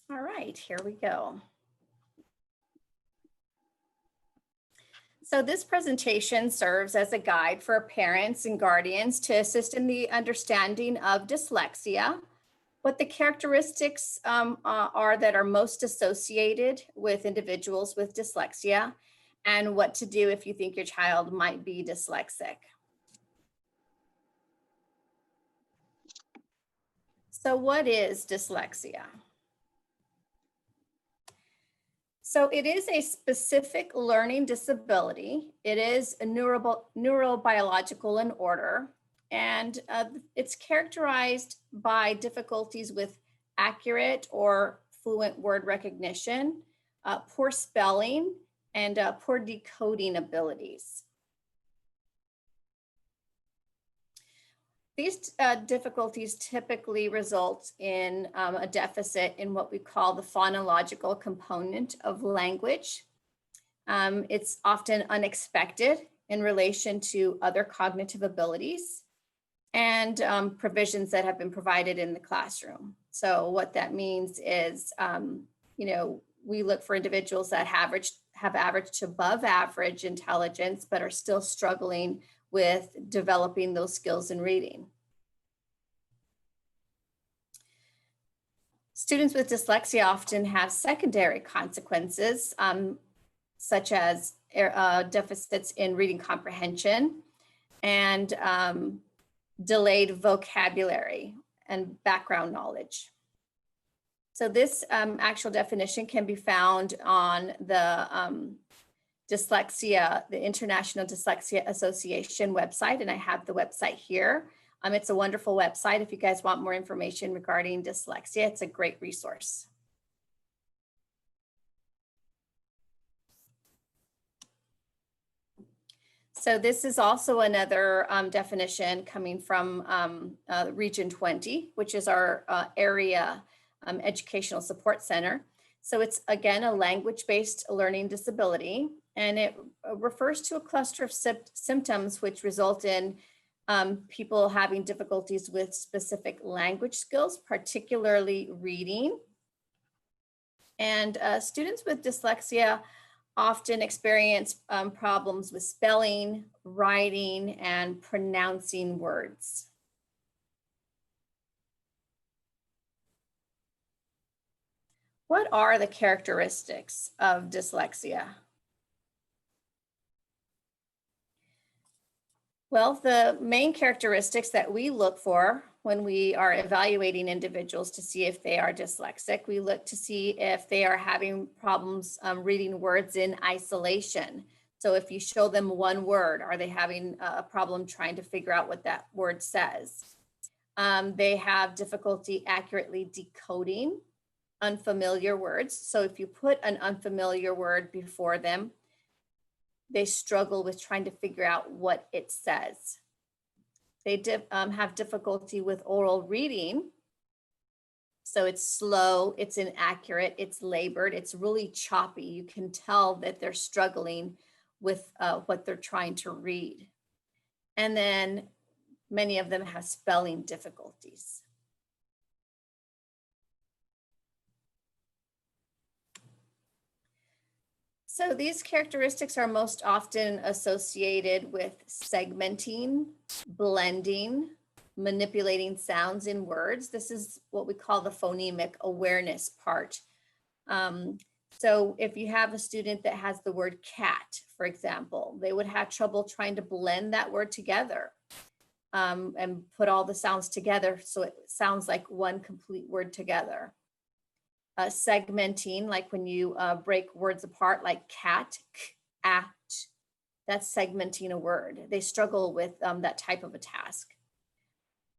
All right, here we go. So this presentation serves as a guide for parents and guardians to assist in the understanding of dyslexia, what the characteristics are that are most associated with individuals with dyslexia, and what to do if you think your child might be dyslexic. So what is dyslexia? So it is a specific learning disability. It is a neurobiological in order, and it's characterized by difficulties with accurate or fluent word recognition, poor spelling, and poor decoding abilities. These difficulties typically result in a deficit in what we call the phonological component of language. It's often unexpected in relation to other cognitive abilities and provisions that have been provided in the classroom. So what that means is, we look for individuals that have average to above average intelligence, but are still struggling with developing those skills in reading. Students with dyslexia often have secondary consequences, such as deficits in reading comprehension and delayed vocabulary and background knowledge. So this actual definition can be found on the the International Dyslexia Association website, and I have the website here. It's a wonderful website. If you guys want more information regarding dyslexia, it's a great resource. So this is also another definition coming from Region 20, which is our area educational support center. So it's, again, a language-based learning disability, and it refers to a cluster of symptoms which result in people having difficulties with specific language skills, particularly reading. And students with dyslexia often experience problems with spelling, writing, and pronouncing words. What are the characteristics of dyslexia? Well, the main characteristics that we look for when we are evaluating individuals to see if they are dyslexic, we look to see if they are having problems reading words in isolation. So if you show them one word, are they having a problem trying to figure out what that word says? They have difficulty accurately decoding unfamiliar words. So if you put an unfamiliar word before them, they struggle with trying to figure out what it says. They have difficulty with oral reading. So it's slow, it's inaccurate, it's labored, it's really choppy. You can tell that they're struggling with what they're trying to read. And then many of them have spelling difficulties. So these characteristics are most often associated with segmenting, blending, manipulating sounds in words. This is what we call the phonemic awareness part. So if you have a student that has the word cat, for example, they would have trouble trying to blend that word together and put all the sounds together so it sounds like one complete word together. Segmenting, like when you break words apart, like cat, at, that's segmenting a word. They struggle with that type of a task.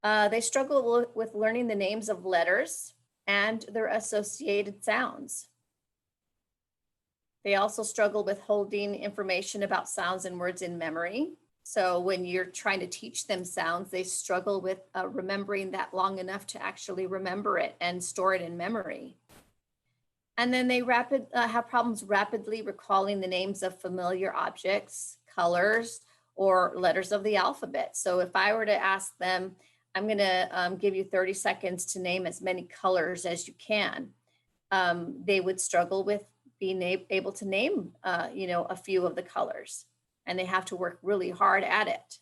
They struggle with learning the names of letters and their associated sounds. They also struggle with holding information about sounds and words in memory. So when you're trying to teach them sounds, they struggle with remembering that long enough to actually remember it and store it in memory. And then they have problems rapidly recalling the names of familiar objects, colors, or letters of the alphabet. So if I were to ask them, I'm going to give you 30 seconds to name as many colors as you can. they would struggle with being able to name, a few of the colors, and they have to work really hard at it.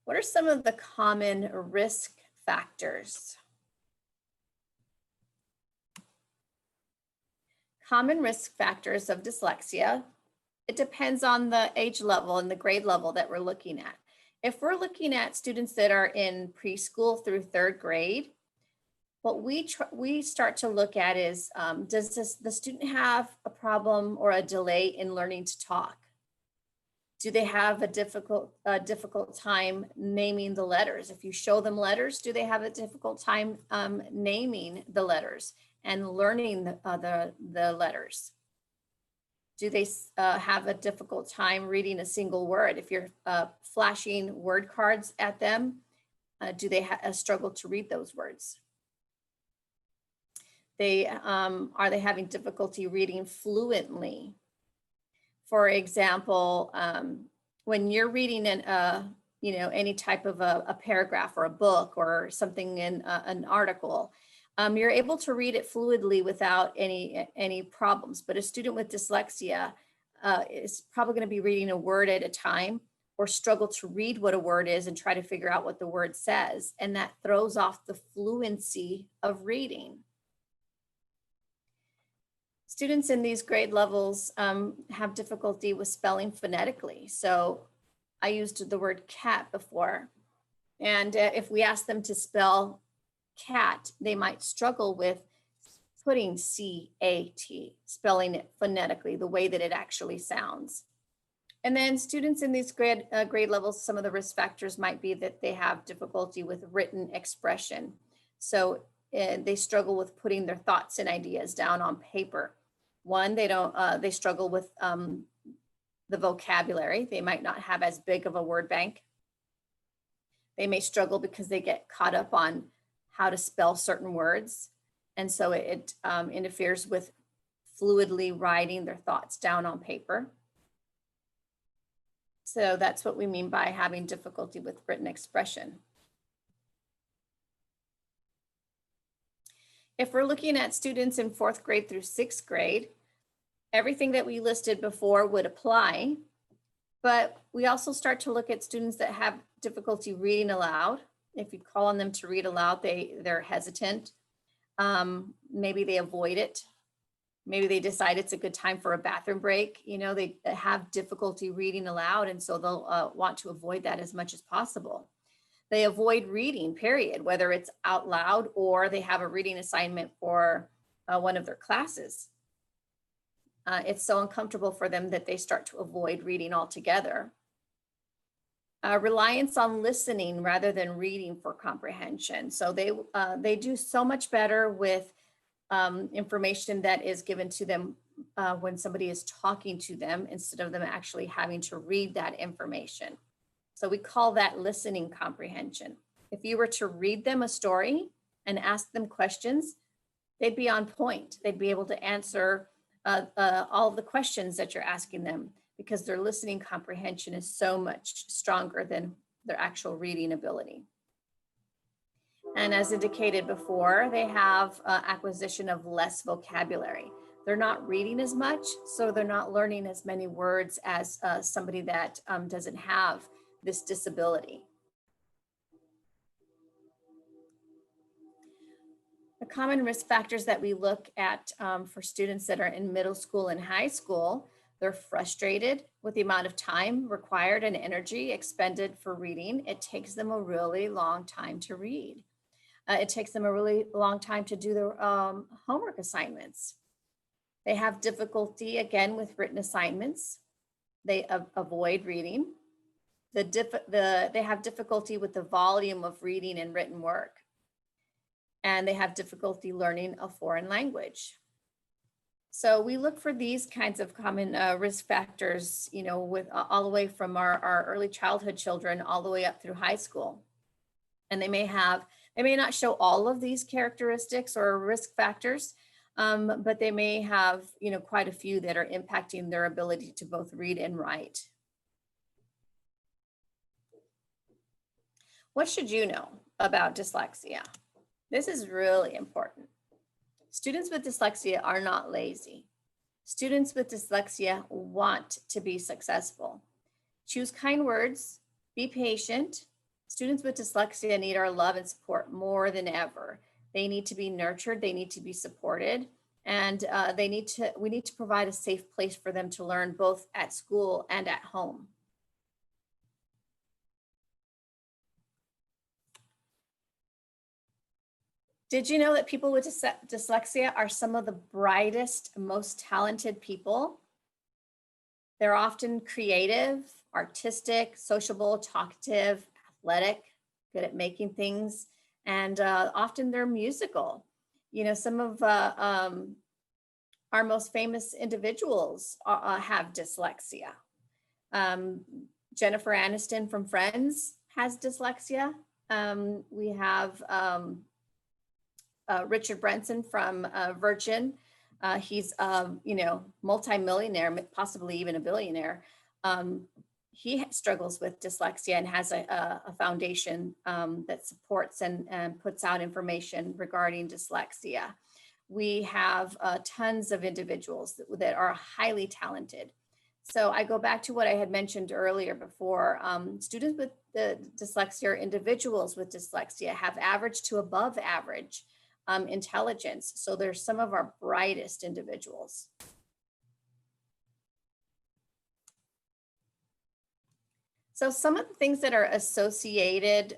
What are some of the common risk factors? Common risk factors of dyslexia. It depends on the age level and the grade level that we're looking at. If we're looking at students that are in preschool through third grade, what we start to look at is, does the student have a problem or a delay in learning to talk? Do they have a difficult time naming the letters? If you show them letters, do they have a difficult time naming the letters and learning the letters? Do they have a difficult time reading a single word? If you're flashing word cards at them, do they struggle to read those words? Are they having difficulty reading fluently? For example, when you're reading any type of a paragraph or a book or something in an article, you're able to read it fluidly without any problems. But a student with dyslexia is probably going to be reading a word at a time, or struggle to read what a word is and try to figure out what the word says. And that throws off the fluency of reading. Students in these grade levels have difficulty with spelling phonetically. So I used the word cat before. And if we ask them to spell cat, they might struggle with putting C-A-T, spelling it phonetically, the way that it actually sounds. And then students in these grade levels, some of the risk factors might be that they have difficulty with written expression. So they struggle with putting their thoughts and ideas down on paper. One, they struggle with the vocabulary. They might not have as big of a word bank. They may struggle because they get caught up on how to spell certain words. And so it interferes with fluidly writing their thoughts down on paper. So that's what we mean by having difficulty with written expression. If we're looking at students in 4th grade through 6th grade, everything that we listed before would apply, but we also start to look at students that have difficulty reading aloud. If you call on them to read aloud, they're hesitant. Maybe they avoid it. Maybe they decide it's a good time for a bathroom break. They have difficulty reading aloud, and so they'll want to avoid that as much as possible. They avoid reading, period, whether it's out loud or they have a reading assignment for one of their classes. It's so uncomfortable for them that they start to avoid reading altogether. Reliance on listening rather than reading for comprehension. So they do so much better with information that is given to them when somebody is talking to them, instead of them actually having to read that information. So we call that listening comprehension. If you were to read them a story and ask them questions, they'd be on point. They'd be able to answer all of the questions that you're asking them, because their listening comprehension is so much stronger than their actual reading ability. And as indicated before, they have acquisition of less vocabulary. They're not reading as much, so they're not learning as many words as somebody that doesn't have this disability. The common risk factors that we look at for students that are in middle school and high school: they're frustrated with the amount of time required and energy expended for reading. It takes them a really long time to read. It takes them a really long time to do their homework assignments. They have difficulty, again, with written assignments. They avoid reading. They have difficulty with the volume of reading and written work. And they have difficulty learning a foreign language. So we look for these kinds of common risk factors, with all the way from our early childhood children all the way up through high school. And they may not show all of these characteristics or risk factors, but they may have, quite a few that are impacting their ability to both read and write. What should you know about dyslexia? This is really important. Students with dyslexia are not lazy. Students with dyslexia want to be successful. Choose kind words, be patient. Students with dyslexia need our love and support more than ever. They need to be nurtured, they need to be supported, and we need to provide a safe place for them to learn both at school and at home. Did you know that people with dyslexia are some of the brightest, most talented people? They're often creative, artistic, sociable, talkative, athletic, good at making things, and often they're musical. You know, some of our most famous individuals have dyslexia. Jennifer Aniston from Friends has dyslexia. We have Richard Branson from Virgin. He's, you know, multimillionaire, possibly even a billionaire. He struggles with dyslexia and has a foundation that supports and puts out information regarding dyslexia. We have tons of individuals that are highly talented. So I go back to what I had mentioned earlier before. Students with the dyslexia or individuals with dyslexia have average to above average intelligence. So they're some of our brightest individuals. So some of the things that are associated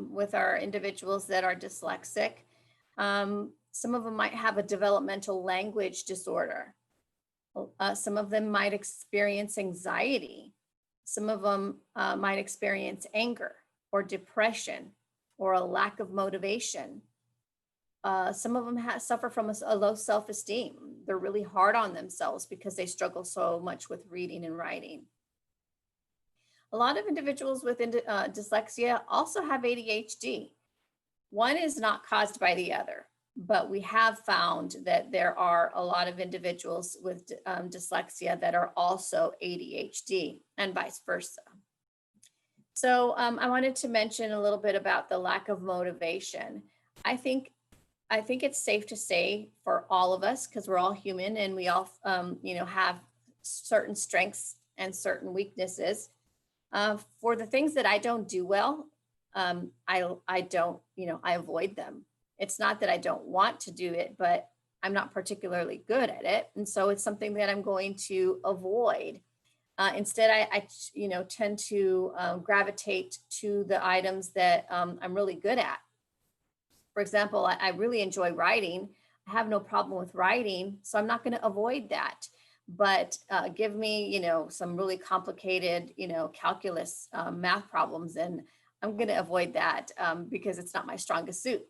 with our individuals that are dyslexic, some of them might have a developmental language disorder. Some of them might experience anxiety. Some of them might experience anger or depression or a lack of motivation. Some of them suffer from a low self-esteem. They're really hard on themselves because they struggle so much with reading and writing. A lot of individuals with dyslexia also have ADHD. One is not caused by the other, but we have found that there are a lot of individuals with dyslexia that are also ADHD and vice versa. So I wanted to mention a little bit about the lack of motivation. I think it's safe to say for all of us, because we're all human and we all, you know, have certain strengths and certain weaknesses. For the things that I don't do well, I don't, you know, I avoid them. It's not that I don't want to do it, but I'm not particularly good at it. And so it's something that I'm going to avoid. Instead, I you know, tend to gravitate to the items that I'm really good at. For example, I really enjoy writing. I have no problem with writing, so I'm not going to avoid that. But give me, you know, some really complicated, you know, calculus math problems, and I'm going to avoid that because it's not my strongest suit.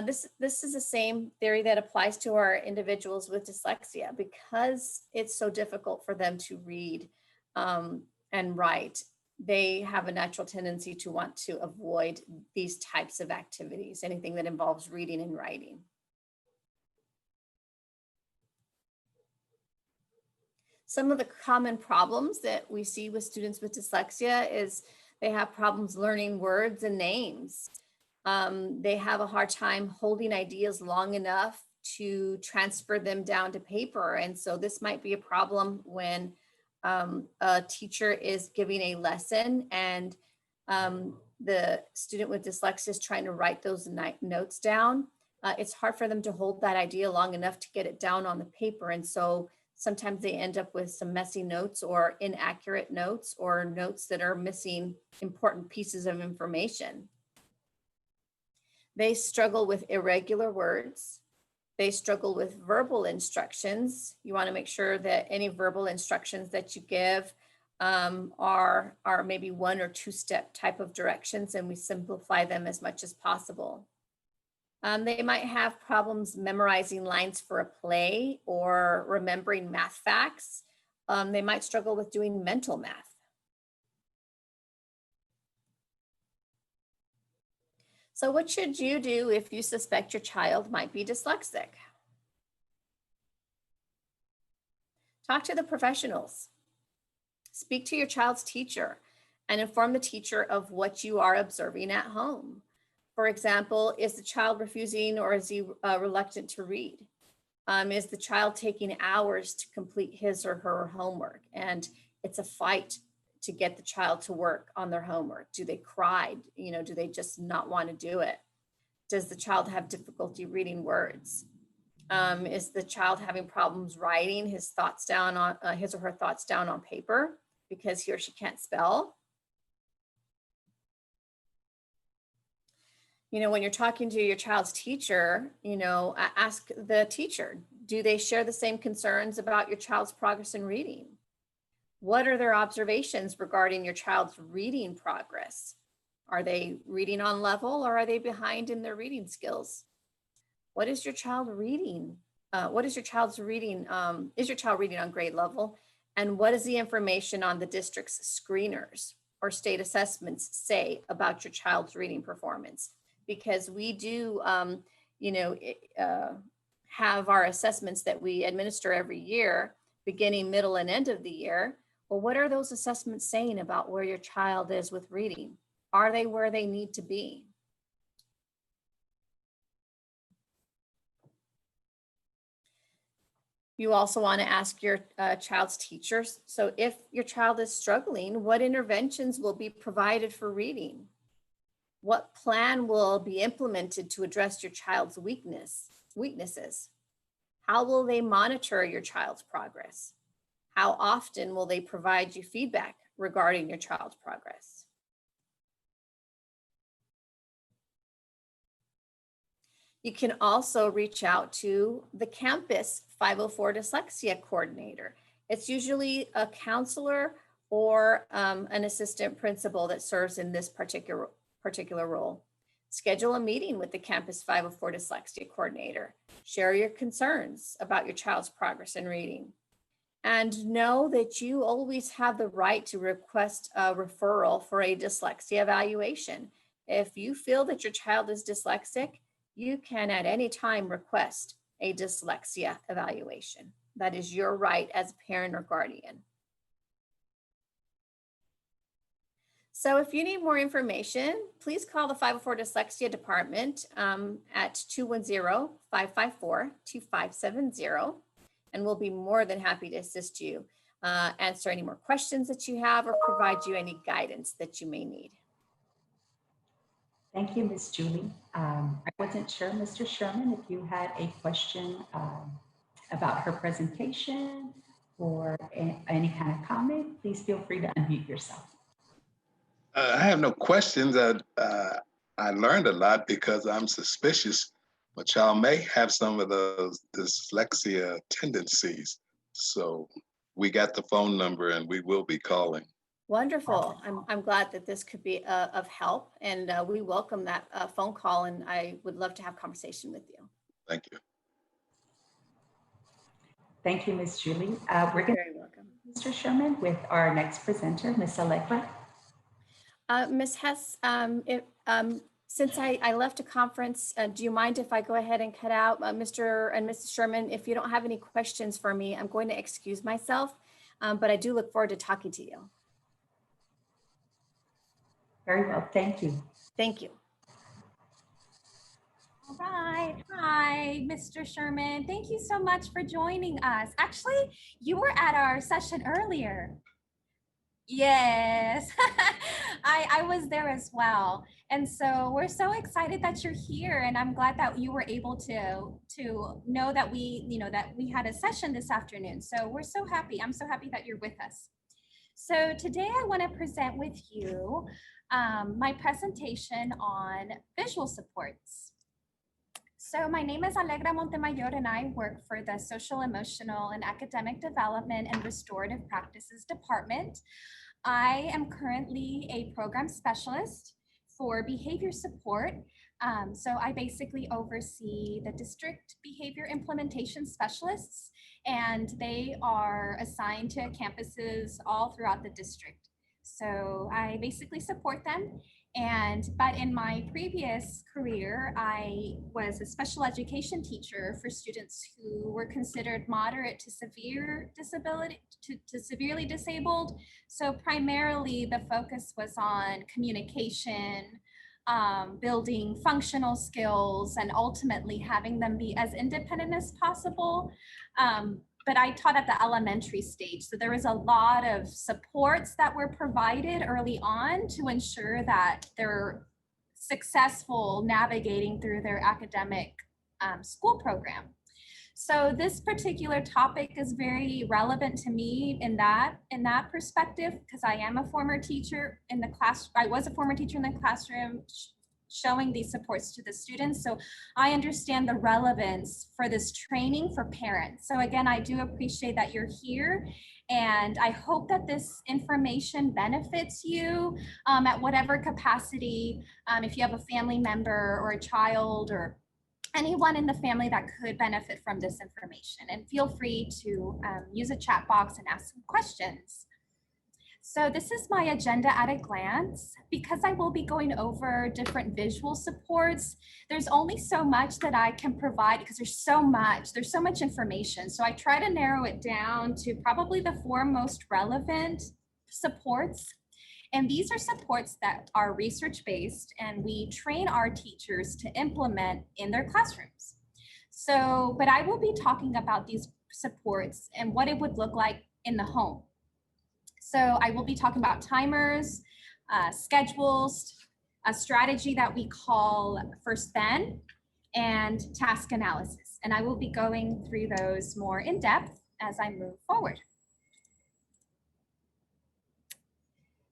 This is the same theory that applies to our individuals with dyslexia. Because it's so difficult for them to read and write, they have a natural tendency to want to avoid these types of activities, anything that involves reading and writing. Some of the common problems that we see with students with dyslexia is they have problems learning words and names. They have a hard time holding ideas long enough to transfer them down to paper. And so this might be a problem when a teacher is giving a lesson and the student with dyslexia is trying to write those notes down. It's hard for them to hold that idea long enough to get it down on the paper. And so sometimes they end up with some messy notes or inaccurate notes or notes that are missing important pieces of information. They struggle with irregular words. They struggle with verbal instructions. You want to make sure that any verbal instructions that you give are maybe 1 or 2 step type of directions, and we simplify them as much as possible. They might have problems memorizing lines for a play or remembering math facts. They might struggle with doing mental math. So what should you do if you suspect your child might be dyslexic? Talk to the professionals. Speak to your child's teacher and inform the teacher of what you are observing at home. For example, is the child refusing or is he reluctant to read? Is the child taking hours to complete his or her homework? And it's a fight to get the child to work on their homework. Do they cry? Do they just not want to do it? Does the child have difficulty reading words? Is the child having problems writing his thoughts down on his or her thoughts down on paper because he or she can't spell? When you're talking to your child's teacher, ask the teacher, do they share the same concerns about your child's progress in reading? What are their observations regarding your child's reading progress? Are they reading on level or are they behind in their reading skills? What is your child reading? What is your child's reading? Is your child reading on grade level? And what does the information on the district's screeners or state assessments say about your child's reading performance? Because we do, have our assessments that we administer every year, beginning, middle, and end of the year. Well, what are those assessments saying about where your child is with reading? Are they where they need to be? You also want to ask your child's teachers. So if your child is struggling, what interventions will be provided for reading? What plan will be implemented to address your child's weaknesses? How will they monitor your child's progress? How often will they provide you feedback regarding your child's progress? You can also reach out to the campus 504 dyslexia coordinator. It's usually a counselor or an assistant principal that serves in this particular role. Schedule a meeting with the campus 504 dyslexia coordinator. Share your concerns about your child's progress in reading. And know that you always have the right to request a referral for a dyslexia evaluation. If you feel that your child is dyslexic, you can at any time request a dyslexia evaluation. That is your right as a parent or guardian. So if you need more information, please call the 504 Dyslexia Department at 210-554-2570, and we'll be more than happy to assist you, answer any more questions that you have, or provide you any guidance that you may need. Thank you, Ms. Julie. I wasn't sure, Mr. Sherman, if you had a question about her presentation or any kind of comment. Please feel free to unmute yourself. I have no questions. I learned a lot because I'm suspicious my child may have some of those dyslexia tendencies. So we got the phone number and we will be calling. Wonderful. I'm glad that this could be of help, and we welcome that phone call, and I would love to have conversation with you. Thank you. Thank you, Ms. Julie. We're going Very welcome. Mr. Sherman with our next presenter, Ms. Allegra. Ms. Hess, since I left a conference, do you mind if I go ahead and cut out Mr. and Mrs. Sherman? If you don't have any questions for me, I'm going to excuse myself, but I do look forward to talking to you. Very well, thank you. Thank you. All right. Hi, Mr. Sherman. Thank you so much for joining us. Actually, you were at our session earlier. Yes, I was there as well. And so we're so excited that you're here, and I'm glad that you were able to know that we had a session this afternoon. So we're so happy. I'm so happy that you're with us. So today I want to present with you my presentation on visual supports. So my name is Allegra Montemayor, and I work for the Social, Emotional, and Academic Development and Restorative Practices Department. I am currently a program specialist for behavior support. So I basically oversee the district behavior implementation specialists, and they are assigned to campuses all throughout the district. So I basically support them. But in my previous career, I was a special education teacher for students who were considered moderate to severe disability, to severely disabled. So primarily the focus was on communication, building functional skills, and ultimately having them be as independent as possible. But I taught at the elementary stage, so there was a lot of supports that were provided early on to ensure that they're successful navigating through their academic school program. So this particular topic is very relevant to me in that perspective, because I am a former teacher in the class. I was a former teacher in the classroom showing these supports to the students. So I understand the relevance for this training for parents. So again, I do appreciate that you're here, and I hope that this information benefits you at whatever capacity. If you have a family member or a child or anyone in the family that could benefit from this information, and feel free to use a chat box and ask some questions. So this is my agenda at a glance. Because I will be going over different visual supports, there's only so much that I can provide because there's so much information. So I try to narrow it down to probably the 4 most relevant supports. And these are supports that are research-based, and we train our teachers to implement in their classrooms. So, but I will be talking about these supports and what it would look like in the home. So I will be talking about timers, schedules, a strategy that we call first then, and task analysis. And I will be going through those more in depth as I move forward.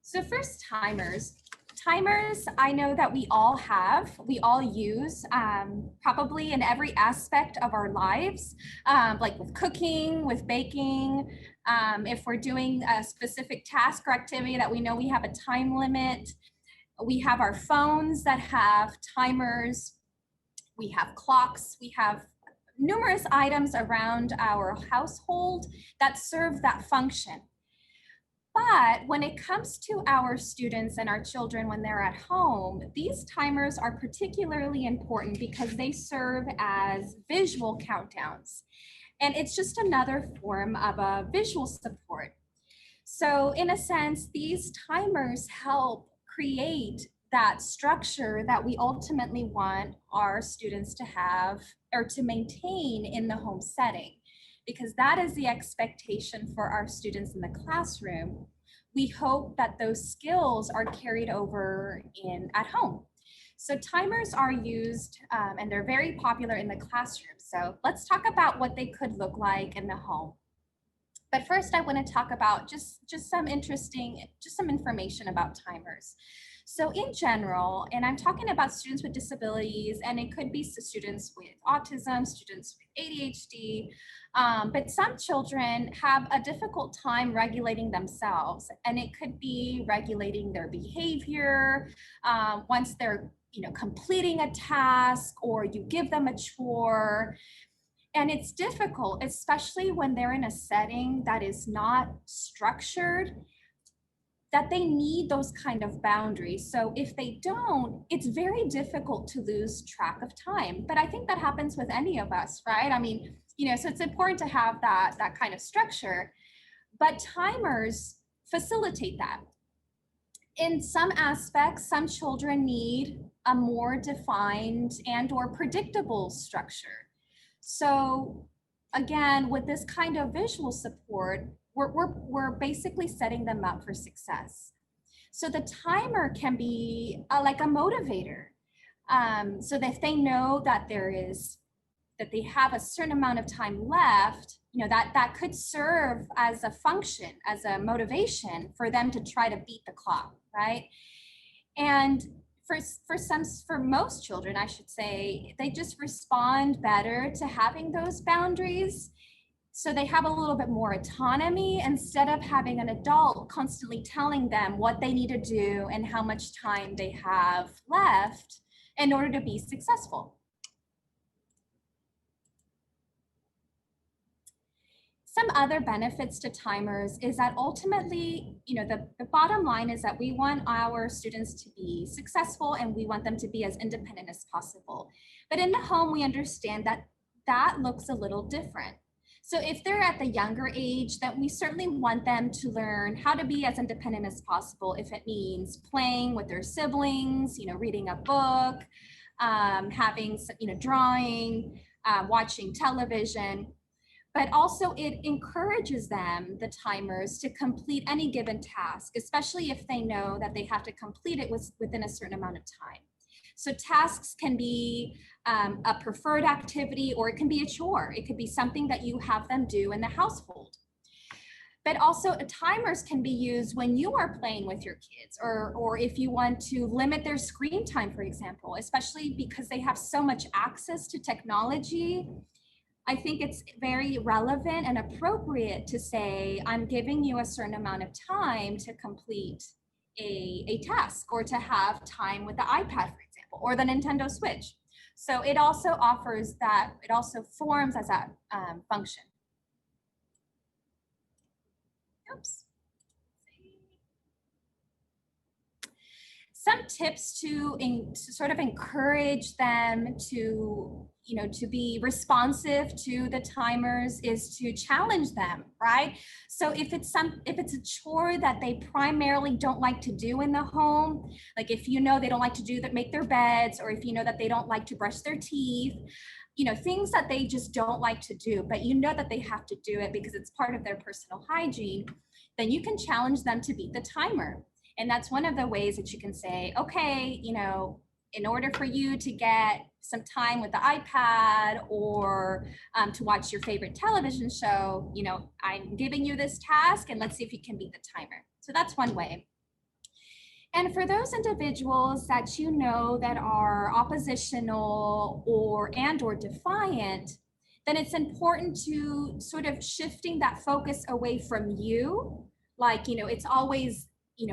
So first, timers. Timers, I know that we all use probably in every aspect of our lives, like with cooking, with baking. If we're doing a specific task or activity that we know we have a time limit, we have our phones that have timers, we have clocks, we have numerous items around our household that serve that function. But when it comes to our students and our children when they're at home, these timers are particularly important because they serve as visual countdowns. And it's just another form of a visual support. So in a sense, these timers help create that structure that we ultimately want our students to have or to maintain in the home setting, because that is the expectation for our students in the classroom. We hope that those skills are carried over at home. So timers are used and they're very popular in the classroom. So let's talk about what they could look like in the home. But first I want to talk about just some information about timers. So in general, and I'm talking about students with disabilities, and it could be students with autism, students with ADHD, but some children have a difficult time regulating themselves, and it could be regulating their behavior once they're completing a task or you give them a chore. And it's difficult, especially when they're in a setting that is not structured, that they need those kind of boundaries. So if they don't, it's very difficult to lose track of time. But I think that happens with any of us, right? I mean, so it's important to have that kind of structure, but timers facilitate that. In some aspects, some children need a more defined and or predictable structure. So again, with this kind of visual support, we're basically setting them up for success. So the timer can be like a motivator. So that if they know that they have a certain amount of time left, that could serve as a function, as a motivation for them to try to beat the clock, right? And for most children, I should say, they just respond better to having those boundaries. So they have a little bit more autonomy instead of having an adult constantly telling them what they need to do and how much time they have left in order to be successful. Some other benefits to timers is that ultimately, the bottom line is that we want our students to be successful and we want them to be as independent as possible. But in the home, we understand that that looks a little different. So if they're at the younger age, then we certainly want them to learn how to be as independent as possible. If it means playing with their siblings, reading a book, having, drawing, watching television. But also it encourages them, the timers, to complete any given task, especially if they know that they have to complete it within a certain amount of time. So tasks can be a preferred activity, or it can be a chore. It could be something that you have them do in the household. But also timers can be used when you are playing with your kids, or if you want to limit their screen time, for example, especially because they have so much access to technology. I think it's very relevant and appropriate to say, I'm giving you a certain amount of time to complete a task, or to have time with the iPad, for example, or the Nintendo Switch. So it also offers that, it also forms as that function. Oops. Some tips to sort of encourage them to, to be responsive to the timers is to challenge them, right? So if it's a chore that they primarily don't like to do in the home, like if they don't like to make their beds, or if that they don't like to brush their teeth, things that they just don't like to do, but that they have to do it because it's part of their personal hygiene, then you can challenge them to beat the timer. And that's one of the ways that you can say, okay, in order for you to get some time with the iPad, or to watch your favorite television show, I'm giving you this task, and let's see if you can beat the timer. So that's one way. And for those individuals that that are oppositional or defiant, then it's important to sort of shifting that focus away from you. Like, it's always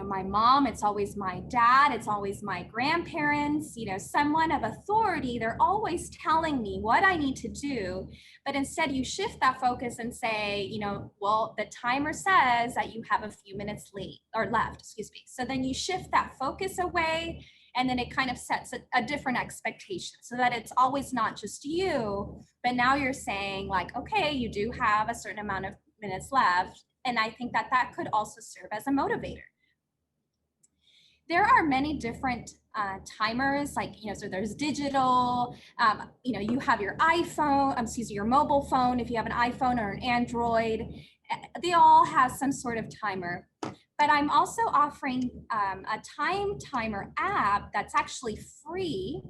my mom, it's always my dad, it's always my grandparents, someone of authority. They're always telling me what I need to do. But instead you shift that focus and say, well, the timer says that you have a few minutes left, excuse me. So then you shift that focus away, and then it kind of sets a different expectation, so that it's always not just you, but now you're saying like, okay, you do have a certain amount of minutes left. And I think that could also serve as a motivator. There are many different timers, like, so there's digital, you have your your mobile phone, if you have an iPhone or an Android, they all have some sort of timer. But I'm also offering a time timer app that's actually free,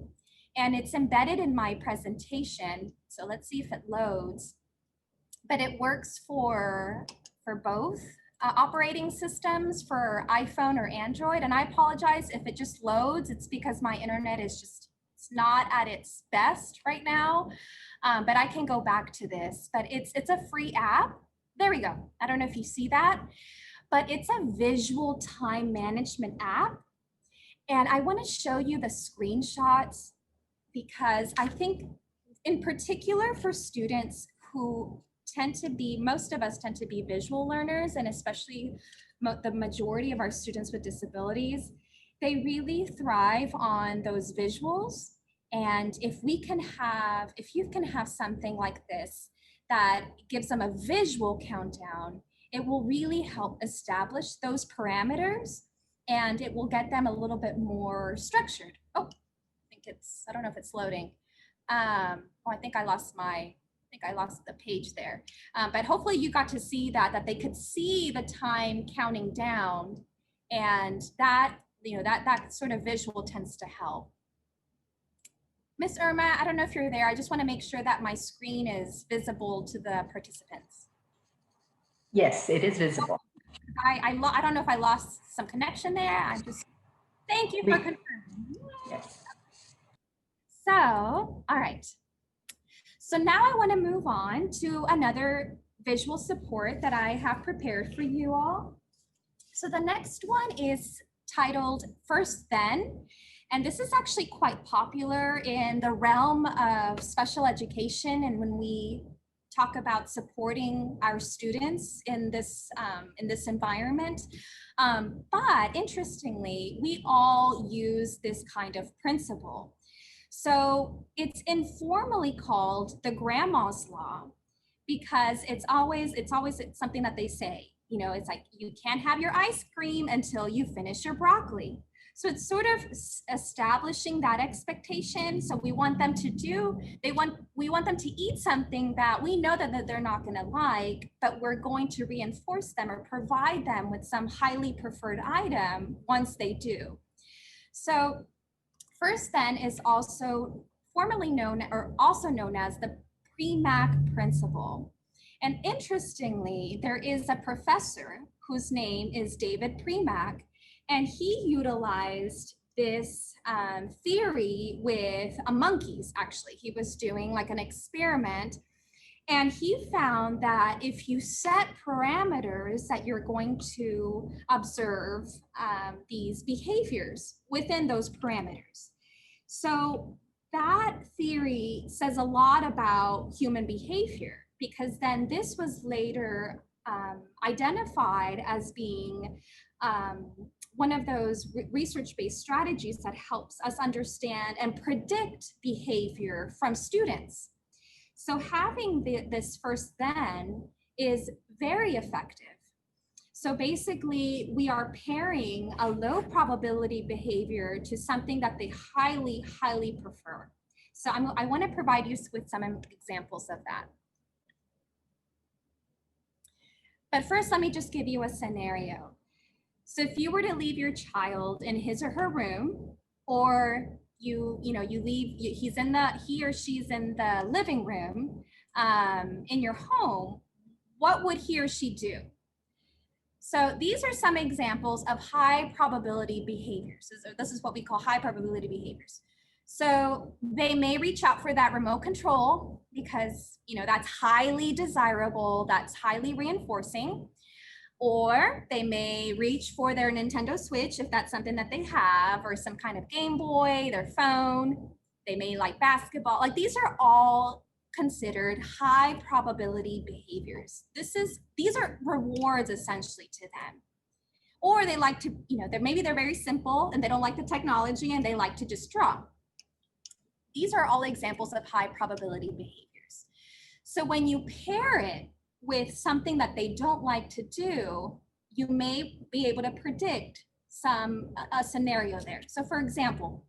and it's embedded in my presentation. So let's see if it loads. But it works for both operating systems, for iPhone or Android. And I apologize if it just loads. It's because my internet is it's not at its best right now. But I can go back to this. But it's a free app. There we go. I don't know if you see that, but it's a visual time management app. And I want to show you the screenshots, because I think in particular for students who most of us tend to be visual learners, and especially the majority of our students with disabilities, they really thrive on those visuals. And if you can have something like this that gives them a visual countdown, it will really help establish those parameters, and it will get them a little bit more structured. Oh, I don't know if it's loading. I think I lost the page there. But hopefully you got to see that they could see the time counting down, and that sort of visual tends to help. Miss Irma, I don't know if you're there. I just want to make sure that my screen is visible to the participants. Yes, it is visible. I don't know if I lost some connection there. Thank you for confirming. Yes. So, all right. So now I want to move on to another visual support that I have prepared for you all. So the next one is titled First Then. And this is actually quite popular in the realm of special education, and when we talk about supporting our students in this environment. But interestingly, we all use this kind of principle. So it's informally called the grandma's law, because it's always something that they say, it's like, you can't have your ice cream until you finish your broccoli. So it's sort of establishing that expectation. So we want them to we want them to eat something that we know that they're not going to like, but we're going to reinforce them or provide them with some highly preferred item once they do. So first then is also formerly known, or also known as, the Premack principle. And interestingly, there is a professor whose name is David Premack, and he utilized this theory with monkeys. Actually, he was doing like an experiment, and he found that if you set parameters that you're going to observe these behaviors within those parameters. So that theory says a lot about human behavior, because then this was later identified as being one of those research-based strategies that helps us understand and predict behavior from students. So having this first then is very effective. So basically, we are pairing a low probability behavior to something that they highly, highly prefer. So I want to provide you with some examples of that. But first, let me just give you a scenario. So if you were to leave your child in his or her room, or he or she's in the living room in your home, what would he or she do? So these are some examples of high probability behaviors. This is what we call high probability behaviors. So they may reach out for that remote control because, that's highly desirable, that's highly reinforcing. Or they may reach for their Nintendo Switch if that's something that they have, or some kind of Game Boy, their phone. They may like basketball. Like, these are all considered high probability behaviors. These are rewards essentially to them. Or they like to, maybe they're very simple and they don't like the technology and they like to just draw. These are all examples of high probability behaviors. So when you pair it with something that they don't like to do, you may be able to predict a scenario there. So for example,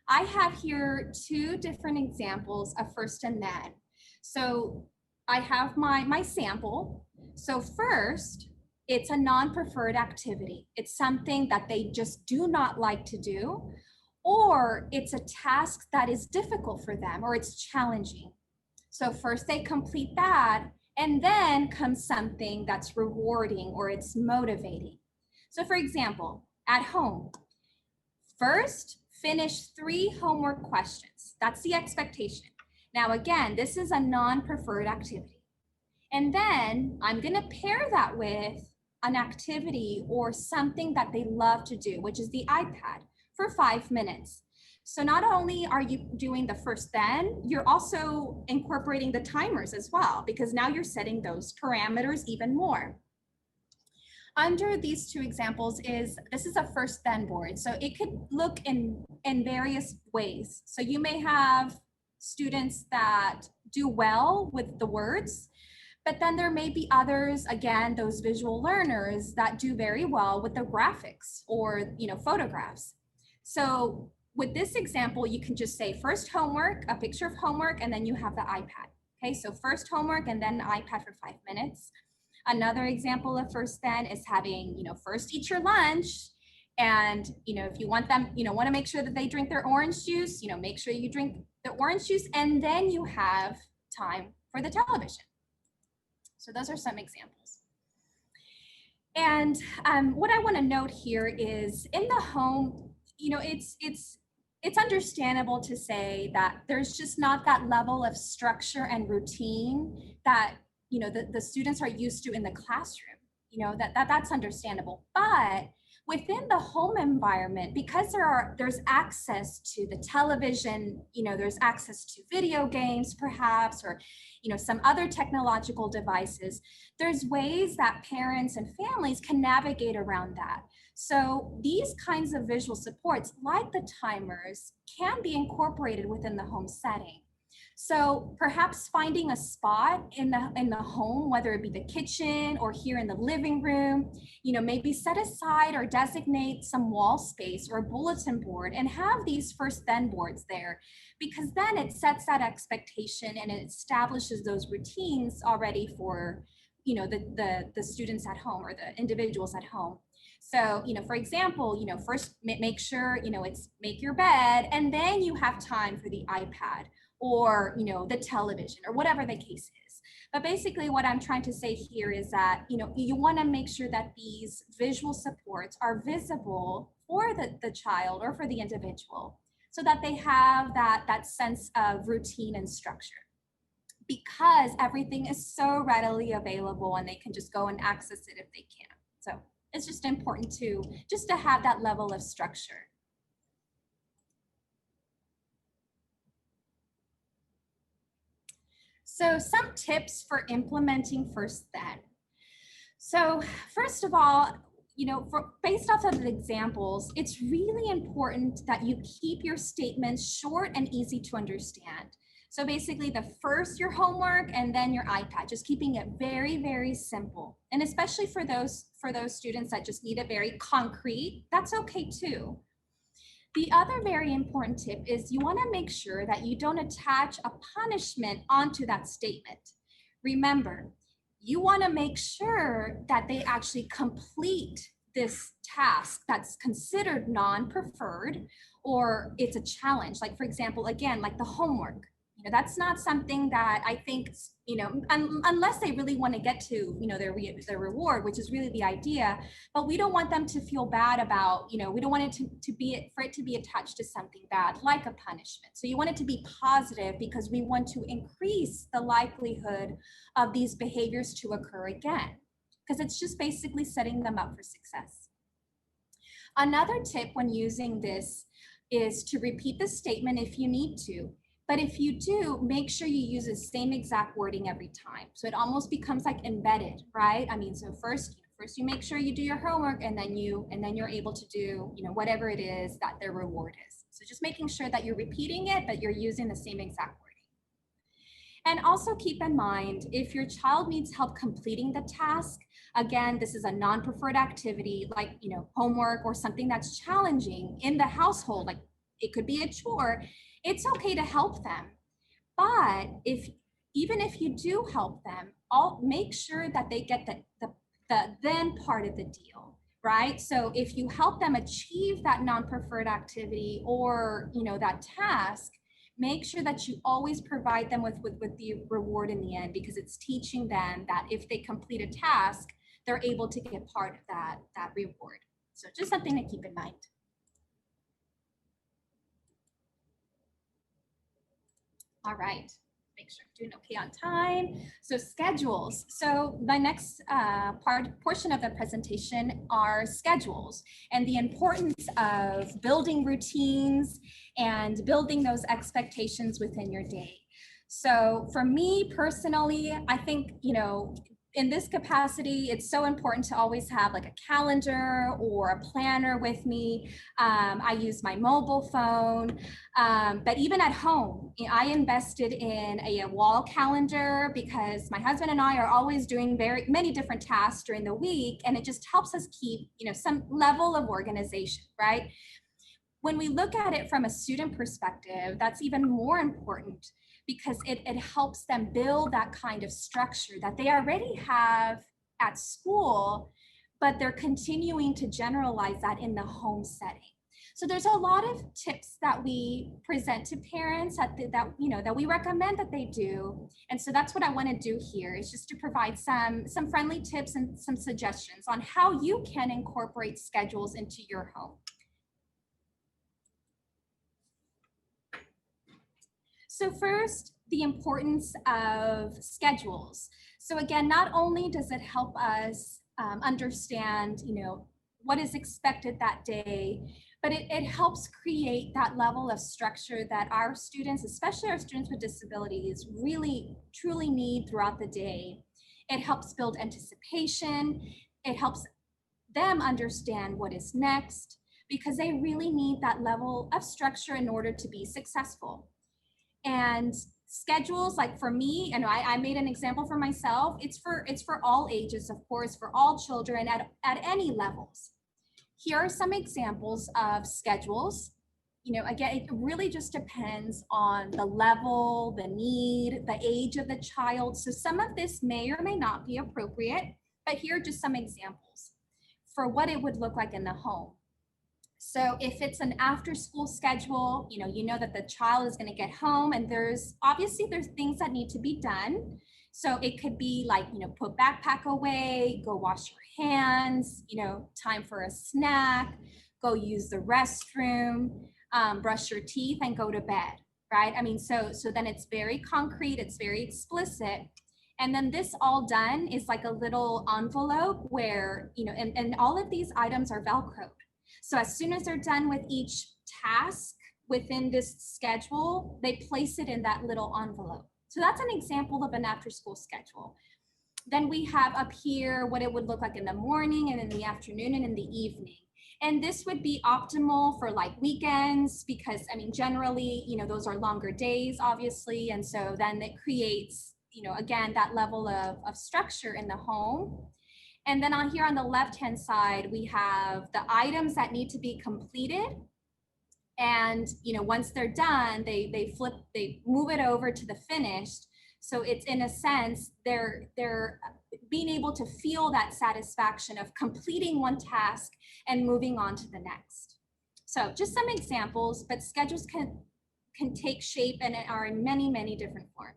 I have here two different examples of first and then. So I have my sample. So first, it's a non-preferred activity. It's something that they just do not like to do, or it's a task that is difficult for them, or it's challenging. So first they complete that, and then comes something that's rewarding or it's motivating. So for example, at home, first, finish 3 homework questions. That's the expectation. Now again, this is a non-preferred activity. And then I'm gonna pair that with an activity or something that they love to do, which is the iPad, for 5 minutes. So not only are you doing the first then, you're also incorporating the timers as well, because now you're setting those parameters even more. Under these two examples this is a first then board. So it could look in various ways. So you may have students that do well with the words, but then there may be others, again, those visual learners that do very well with the graphics or photographs. So with this example, you can just say first homework, a picture of homework, and then you have the iPad. Okay, so first homework and then iPad for 5 minutes. Another example of first then is having, first eat your lunch. And, if you want them, want to make sure that they drink their orange juice, make sure you drink the orange juice, and then you have time for the television. So those are some examples. And what I want to note here is in the home, it's understandable to say that there's just not that level of structure and routine that the students are used to in the classroom. That's understandable. But within the home environment, because there's access to the television, there's access to video games perhaps, or some other technological devices, there's ways that parents and families can navigate around that. So these kinds of visual supports, like the timers, can be incorporated within the home setting. So perhaps finding a spot in the home, whether it be the kitchen or here in the living room, maybe set aside or designate some wall space or a bulletin board and have these first then boards there, because then it sets that expectation and it establishes those routines already for the students at home or the individuals at home. So, for example, first make sure, it's make your bed, and then you have time for the iPad or, the television or whatever the case is. But basically what I'm trying to say here is that, you want to make sure that these visual supports are visible for the child or for the individual so that they have that sense of routine and structure, because everything is so readily available and they can just go and access it if they can. So it's just important to have that level of structure. So some tips for implementing first then. So first of all, based off of the examples, it's really important that you keep your statements short and easy to understand. So basically the first your homework and then your iPad, just keeping it very, very simple. And especially for those students that just need it very concrete, that's okay too. The other very important tip is you want to make sure that you don't attach a punishment onto that statement. Remember, you want to make sure that they actually complete this task that's considered non-preferred, or it's a challenge. Like, for example, again, like the homework. That's not something that I think, unless they really want to get to, their reward, which is really the idea, but we don't want them to feel bad about, we don't want it to be attached to something bad, like a punishment. So you want it to be positive because we want to increase the likelihood of these behaviors to occur again, because it's just basically setting them up for success. Another tip when using this is to repeat the statement if you need to. But if you do, make sure you use the same exact wording every time. So it almost becomes like embedded, right? I mean, so first you make sure you do your homework, and then you're able to do, whatever it is that their reward is. So just making sure that you're repeating it, but you're using the same exact wording. And also keep in mind, if your child needs help completing the task, again, this is a non-preferred activity like, homework or something that's challenging in the household, like it could be a chore, it's okay to help them. But even if you do help them, make sure that they get the then part of the deal, right? So if you help them achieve that non-preferred activity or, that task, make sure that you always provide them with the reward in the end, because it's teaching them that if they complete a task, they're able to get part of that reward. So just something to keep in mind. All right, make sure I'm doing okay on time. So schedules. So my next portion of the presentation are schedules and the importance of building routines and building those expectations within your day. So for me personally, I think, in this capacity, it's so important to always have like a calendar or a planner with me. I use my mobile phone, but even at home, I invested in a wall calendar because my husband and I are always doing very many different tasks during the week, and it just helps us keep, some level of organization, right? When we look at it from a student perspective, that's even more important, because it helps them build that kind of structure that they already have at school, but they're continuing to generalize that in the home setting. So there's a lot of tips that we present to parents that we recommend that they do. And so that's what I want to do here, is just to provide some friendly tips and some suggestions on how you can incorporate schedules into your home. So first, the importance of schedules. So again, not only does it help us understand, what is expected that day, but it helps create that level of structure that our students, especially our students with disabilities, really, truly need throughout the day. It helps build anticipation. It helps them understand what is next, because they really need that level of structure in order to be successful. And schedules, like for me, and I made an example for myself, it's for all ages, of course, for all children at any levels. Here are some examples of schedules. Again, it really just depends on the level, the need, the age of the child. So some of this may or may not be appropriate, but here are just some examples for what it would look like in the home. So if it's an after school schedule, you know that the child is going to get home and there's things that need to be done. So it could be like, put backpack away, go wash your hands, time for a snack, go use the restroom, brush your teeth and go to bed, right? I mean, so then it's very concrete, it's very explicit. And then this all done is like a little envelope where, and all of these items are Velcroed. So as soon as they're done with each task within this schedule, they place it in that little envelope. So that's an example of an after school schedule. Then we have up here what it would look like in the morning and in the afternoon and in the evening. And this would be optimal for like weekends because, I mean, generally, those are longer days, obviously. And so then it creates, again, that level of structure in the home. And then on here on the left-hand side, we have the items that need to be completed. And, once they're done, they move it over to the finished. So it's in a sense, they're being able to feel that satisfaction of completing one task and moving on to the next. So just some examples, but schedules can take shape and are in many, many different forms.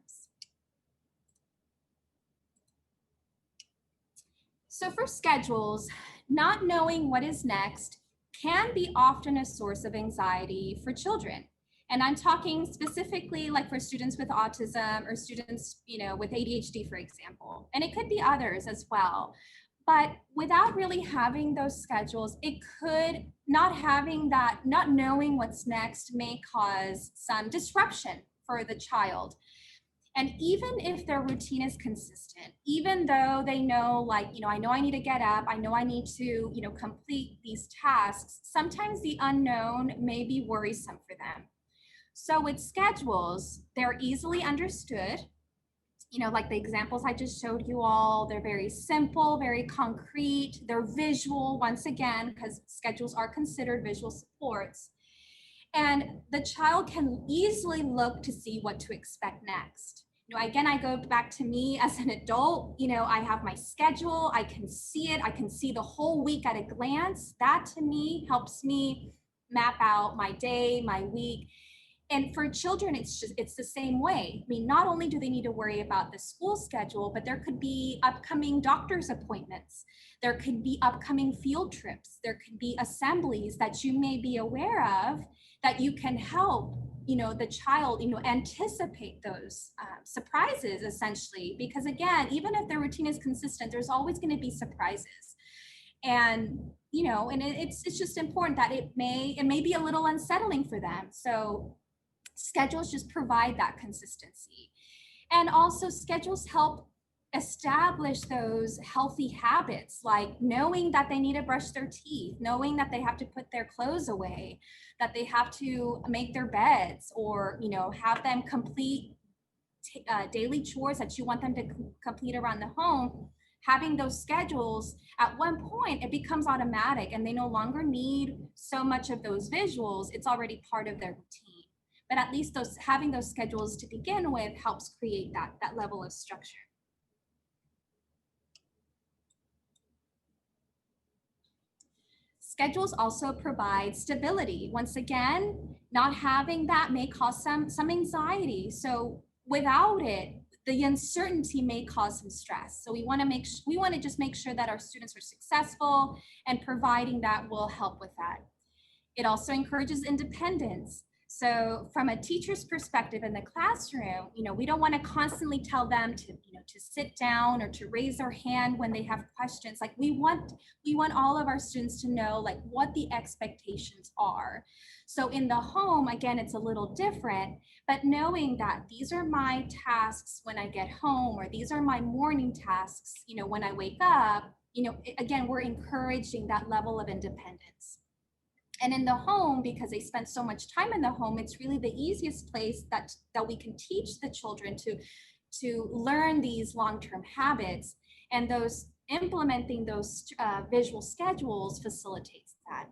So for schedules, not knowing what is next can be often a source of anxiety for children. And I'm talking specifically like for students with autism or students, with ADHD, for example, and it could be others as well. But without really having those schedules, not knowing what's next may cause some disruption for the child. And even if their routine is consistent, even though they know, like, I know I need to get up, I know I need to, complete these tasks, sometimes the unknown may be worrisome for them. So with schedules, they're easily understood. Like the examples I just showed you all, they're very simple, very concrete, they're visual, once again, because schedules are considered visual supports. And the child can easily look to see what to expect next. Again, I go back to me as an adult, I have my schedule, I can see it, I can see the whole week at a glance. That to me helps me map out my day, my week. And for children, it's the same way. I mean, not only do they need to worry about the school schedule, but there could be upcoming doctor's appointments. There could be upcoming field trips. There could be assemblies that you may be aware of that you can help, the child, anticipate those surprises essentially. Because again, even if their routine is consistent, there's always going to be surprises. And, and it's just important that it may be a little unsettling for them. So schedules just provide that consistency. And also schedules help establish those healthy habits, like knowing that they need to brush their teeth, knowing that they have to put their clothes away, that they have to make their beds, or, have them complete daily chores that you want them to complete around the home. Having those schedules, at one point, it becomes automatic and they no longer need so much of those visuals. It's already part of their routine. But at least having those schedules to begin with helps create that level of structure. Schedules also provide stability. Once again, not having that may cause some anxiety. So without it, the uncertainty may cause some stress. So we want to just make sure that our students are successful, and providing that will help with that. It also encourages independence. So from a teacher's perspective in the classroom, we don't want to constantly tell them to sit down or to raise their hand when they have questions. Like we want all of our students to know like what the expectations are. So in the home, again, it's a little different, but knowing that these are my tasks when I get home, or these are my morning tasks, when I wake up, again, we're encouraging that level of independence. And in the home, because they spend so much time in the home, it's really the easiest place that we can teach the children to learn these long-term habits, and those implementing those visual schedules facilitates that.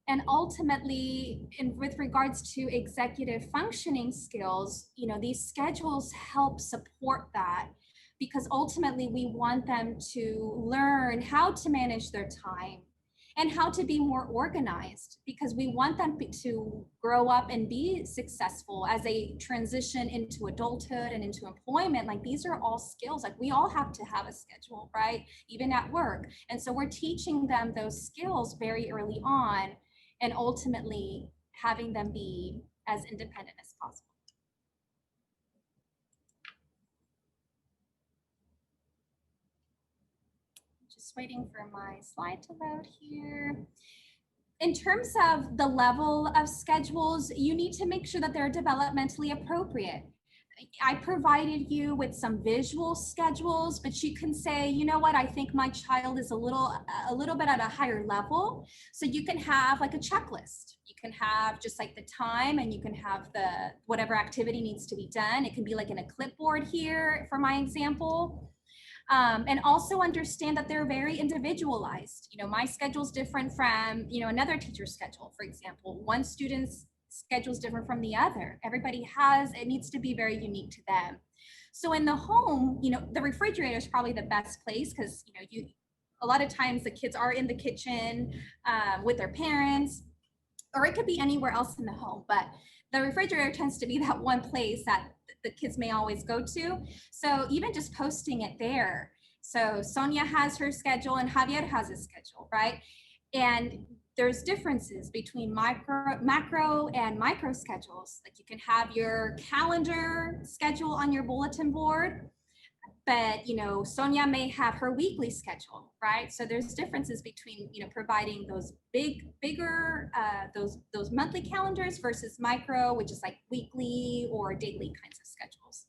And ultimately, with regards to executive functioning skills, these schedules help support that, because ultimately we want them to learn how to manage their time and how to be more organized, because we want them to grow up and be successful as they transition into adulthood and into employment. Like, these are all skills, like we all have to have a schedule, right? Even at work. And so we're teaching them those skills very early on, and ultimately having them be as independent as possible. Just waiting for my slide to load here. In terms of the level of schedules, you need to make sure that they're developmentally appropriate. I provided you with some visual schedules, but you can say, you know what, I think my child is a little bit at a higher level. So you can have like a checklist. You can have just like the time, and you can have the whatever activity needs to be done. It can be like in a clipboard here for my example. And also understand that they're very individualized. My schedule is different from, another teacher's schedule, for example. One student's schedule is different from the other. Everybody it needs to be very unique to them. So in the home, the refrigerator is probably the best place, because, a lot of times the kids are in the kitchen with their parents, or it could be anywhere else in the home, but the refrigerator tends to be that one place that the kids may always go to. So even just posting it there. So Sonia has her schedule and Javier has his schedule, right? And there's differences between macro and micro schedules. Like, you can have your calendar schedule on your bulletin board, but Sonia may have her weekly schedule, right? So there's differences between providing those bigger those monthly calendars versus micro, which is like weekly or daily kinds of schedules.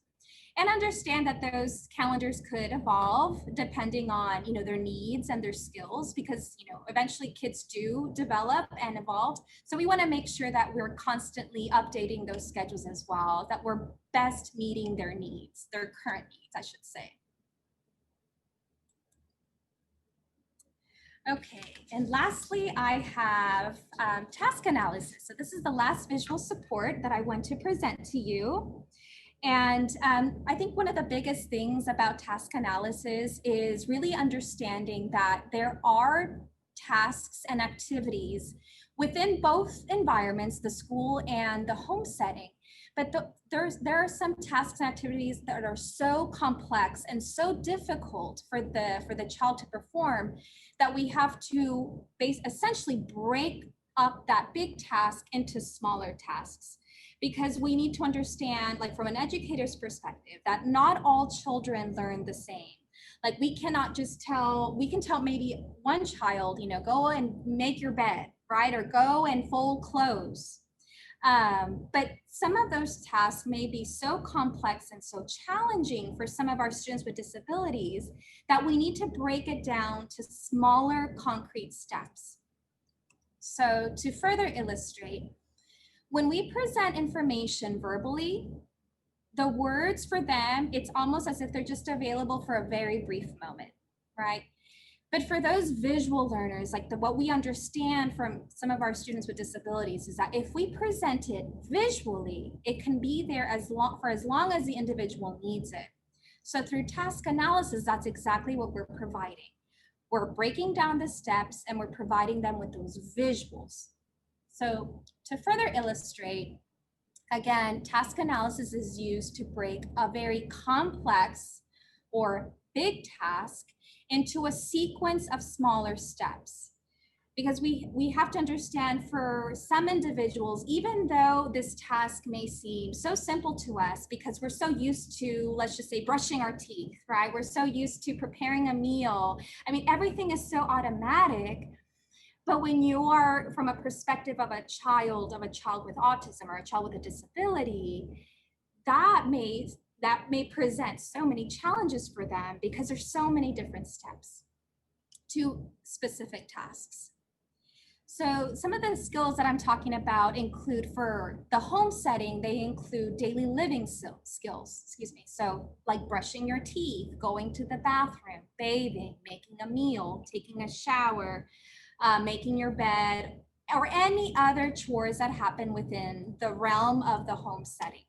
And understand that those calendars could evolve depending on their needs and their skills, because eventually kids do develop and evolve. So we want to make sure that we're constantly updating those schedules as well, that we're best meeting their needs, their current needs, I should say. Okay, and lastly, I have task analysis. So this is the last visual support that I want to present to you. And I think one of the biggest things about task analysis is really understanding that there are tasks and activities within both environments, the school and the home setting. But there are some tasks and activities that are so complex and so difficult for the child to perform that we have to essentially break up that big task into smaller tasks. Because we need to understand, like, from an educator's perspective, that not all children learn the same. Like, we cannot just we can tell maybe one child, go and make your bed, right? Or go and fold clothes. But some of those tasks may be so complex and so challenging for some of our students with disabilities that we need to break it down to smaller concrete steps. So to further illustrate, when we present information verbally, the words for them, it's almost as if they're just available for a very brief moment, right? But for those visual learners, like what we understand from some of our students with disabilities is that if we present it visually, it can be there for as long as the individual needs it. So through task analysis, that's exactly what we're providing. We're breaking down the steps and we're providing them with those visuals. So to further illustrate, again, task analysis is used to break a very complex or big task into a sequence of smaller steps. Because we have to understand, for some individuals, even though this task may seem so simple to us because we're so used to, let's just say, brushing our teeth, right? We're so used to preparing a meal. I mean, everything is so automatic. But when you are from a perspective of a child with autism or a child with a disability, that may present so many challenges for them because there's so many different steps to specific tasks. So some of the skills that I'm talking about include, for the home setting, they include daily living skills, excuse me. So like brushing your teeth, going to the bathroom, bathing, making a meal, taking a shower, making your bed, or any other chores that happen within the realm of the home setting.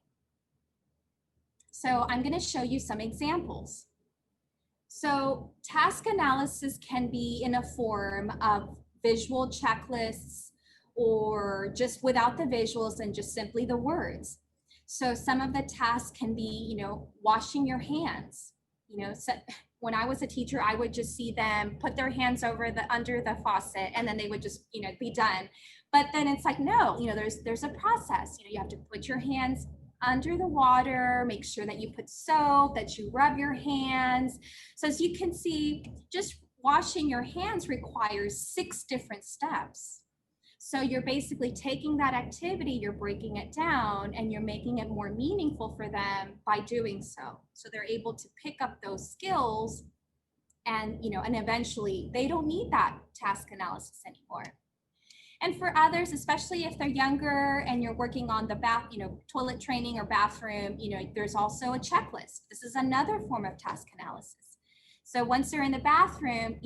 So I'm going to show you some examples. So task analysis can be in a form of visual checklists, or just without the visuals and just simply the words. So some of the tasks can be, washing your hands. So when I was a teacher, I would just see them put their hands under the faucet, and then they would just, be done. But then it's like, no, there's a process. You have to put your hands under the water, make sure that you put soap, that you rub your hands. So as you can see, just washing your hands requires 6 different steps. So you're basically taking that activity, you're breaking it down, and you're making it more meaningful for them by doing so. So they're able to pick up those skills, and and eventually they don't need that task analysis anymore. And for others, especially if they're younger and you're working on the toilet training or bathroom, there's also a checklist. This is another form of task analysis. So once they're in the bathroom,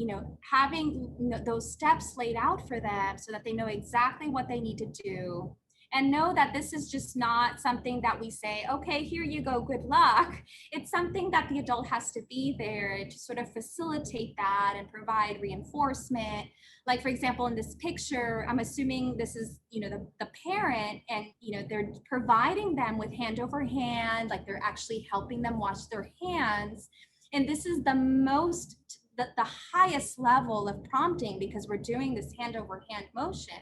having those steps laid out for them so that they know exactly what they need to do, and know that this is just not something that we say, okay, here you go, good luck. It's something that the adult has to be there to sort of facilitate that and provide reinforcement. Like, for example, in this picture, I'm assuming this is, the parent, and, they're providing them with hand over hand, like they're actually helping them wash their hands. And this is the highest level of prompting, because we're doing this hand over hand motion.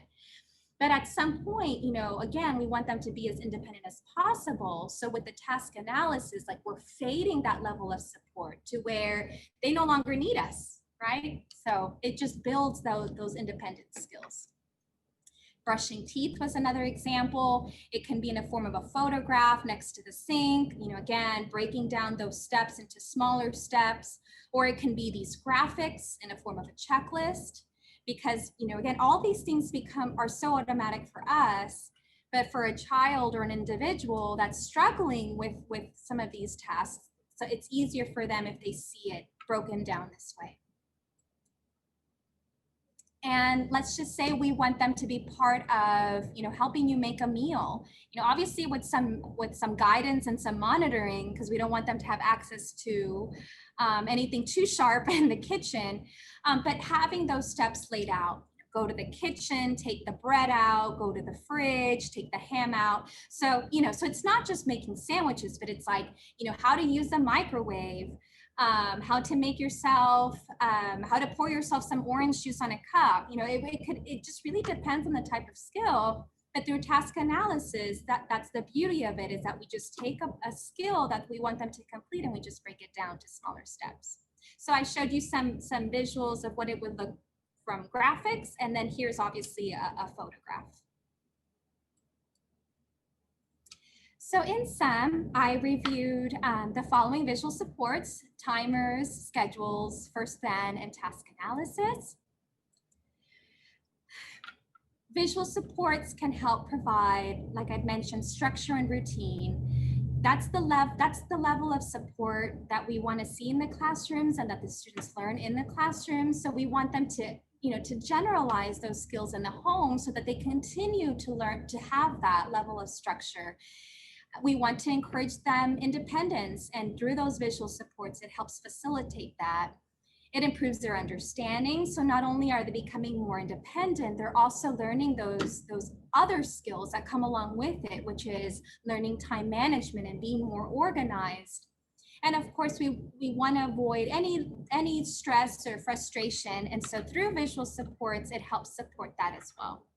But at some point, again, we want them to be as independent as possible. So with the task analysis, like, we're fading that level of support to where they no longer need us, right? So it just builds those independent skills. Brushing teeth was another example. It can be in a form of a photograph next to the sink, again, breaking down those steps into smaller steps, or it can be these graphics in a form of a checklist. Because, again, all these things are so automatic for us, but for a child or an individual that's struggling with some of these tasks, so it's easier for them if they see it broken down this way. And let's just say we want them to be part of, helping you make a meal, obviously with some guidance and some monitoring, because we don't want them to have access to anything too sharp in the kitchen. But having those steps laid out, go to the kitchen, take the bread out, go to the fridge, take the ham out. So, so it's not just making sandwiches, but it's like, how to use the microwave, how to make yourself, how to pour yourself some orange juice on a cup. It just really depends on the type of skill. But through task analysis, that's the beauty of it, is that we just take a skill that we want them to complete, and we just break it down to smaller steps. So I showed you some visuals of what it would look from graphics, and then here's obviously a photograph. So in sum, I reviewed the following visual supports: timers, schedules, first then, and task analysis. Visual supports can help provide, like I'd mentioned, structure and routine. That's the level of support that we want to see in the classrooms and that the students learn in the classrooms. So we want them to, to generalize those skills in the home so that they continue to learn to have that level of structure. We want to encourage them independence, and through those visual supports, it helps facilitate that. It improves their understanding. So not only are they becoming more independent, they're also learning those other skills that come along with it, which is learning time management and being more organized. And of course, we want to avoid any stress or frustration. And so through visual supports, it helps support that as well.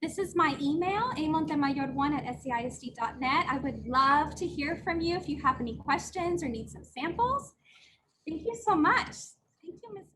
This is my email, amontemayor1@saisd.net. I would love to hear from you if you have any questions or need some samples. Thank you so much. Thank you, Ms.